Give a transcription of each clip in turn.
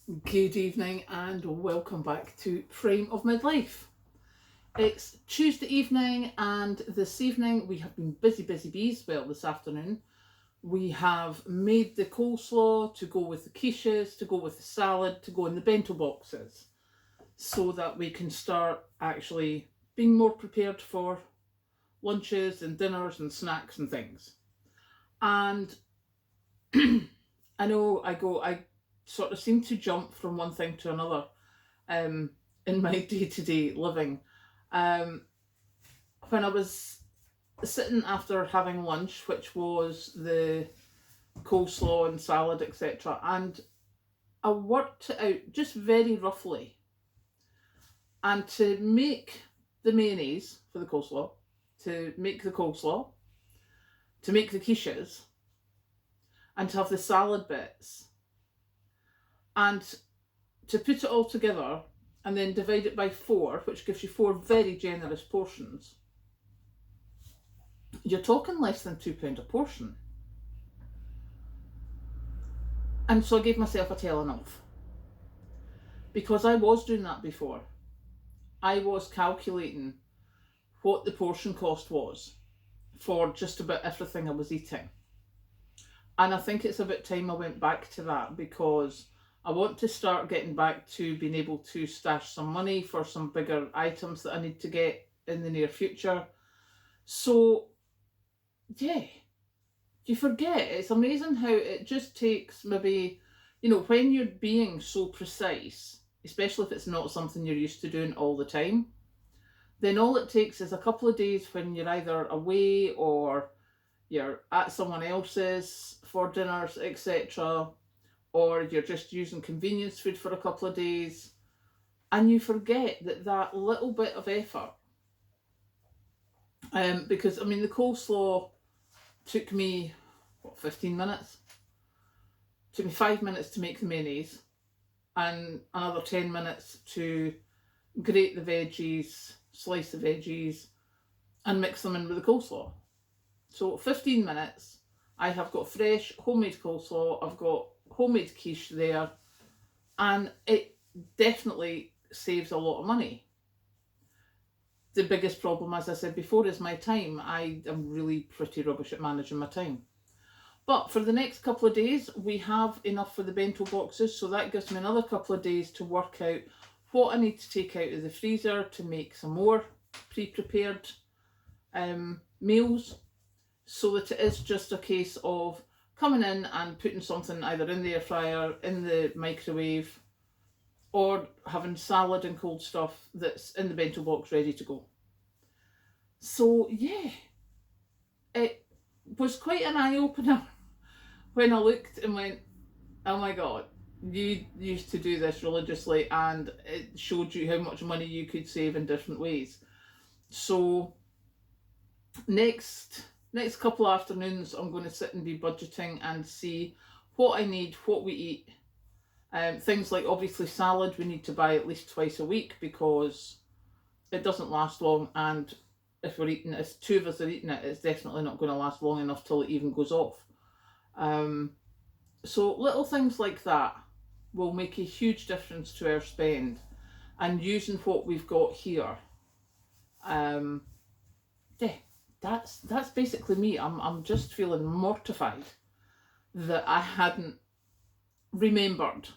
Good evening and welcome back to Frame of Midlife. It's Tuesday evening, and this evening we have been busy bees. Well, this afternoon we have made the coleslaw to go with the quiches, to go with the salad, to go in the bento boxes, so that we can start actually being more prepared for lunches and dinners and snacks and things. And I sort of seem to jump from one thing to another um, in my day to day living. Um, when I was sitting after having lunch, which was the coleslaw and salad, etc., and I worked it out just very roughly. And to make the mayonnaise for the coleslaw, to make the coleslaw, to make the quiches, and to have the salad bits, and to put it all together and then divide it by four, which gives you four very generous portions, you're talking less than £2 a portion. And so I gave myself a telling off, because I was doing that before. I was calculating what the portion cost was for just about everything I was eating. And I think it's about time I went back to that, because I want to start getting back to being able to stash some money for some bigger items that I need to get in the near future. So, yeah, you forget. It's amazing how it just takes maybe, when you're being so precise, especially if it's not something you're used to doing all the time, then all it takes is a couple of days when you're either away or you're at someone else's for dinners, etc., or you're just using convenience food for a couple of days, and you forget that little bit of effort. Because, I mean, the coleslaw took me, 15 minutes? It took me 5 minutes to make the mayonnaise, and another 10 minutes to grate the veggies, slice the veggies, and mix them in with the coleslaw. So 15 minutes, I have got fresh homemade coleslaw, I've got homemade quiche there, and it definitely saves a lot of money. The biggest problem, as I said before, is my time. I am really pretty rubbish at managing my time. But for the next couple of days, we have enough for the bento boxes, so that gives me another couple of days to work out what I need to take out of the freezer to make some more pre-prepared meals, so that it is just a case of coming in and putting something either in the air fryer, in the microwave, or having salad and cold stuff that's in the bento box ready to go. So yeah, it was quite an eye-opener when I looked and went, oh my god, you used to do this religiously, and it showed you how much money you could save in different ways. So next couple of afternoons, I'm going to sit and be budgeting and see what I need, what we eat. Things like, obviously, salad we need to buy at least twice a week, because it doesn't last long, and if we're eating, if two of us are eating it, it's definitely not going to last long enough till it even goes off. So little things like that will make a huge difference to our spend, and using what we've got here. Yeah, that's basically me. I'm just feeling mortified that I hadn't remembered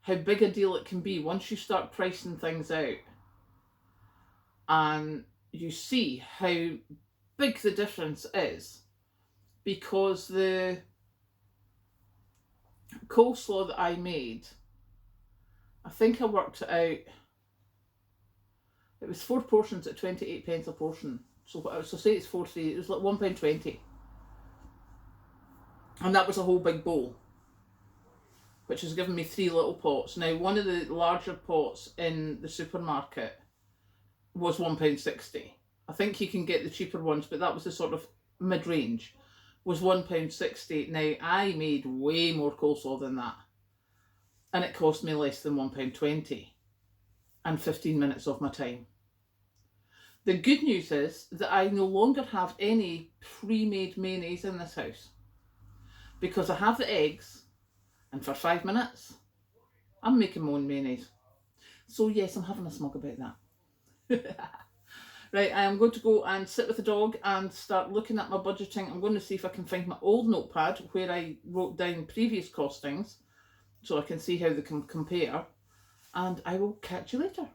how big a deal it can be once you start pricing things out, and you see how big the difference is. Because the coleslaw that I made, I think I worked it out, it was four portions at 28p a portion. So say it's 4 3, it was like £1.20. And that was a whole big bowl, which has given me three little pots. Now, one of the larger pots in the supermarket was £1.60. I think you can get the cheaper ones, but that was the sort of mid-range, was £1.60. Now, I made way more coleslaw than that, and it cost me less than £1.20 and 15 minutes of my time. The good news is that I no longer have any pre-made mayonnaise in this house, because I have the eggs, and for 5 minutes I'm making my own mayonnaise. So yes, I'm having a smug about that. Right, I am going to go and sit with the dog and start looking at my budgeting. I'm going to see if I can find my old notepad where I wrote down previous costings so I can see how they can compare. And I will catch you later.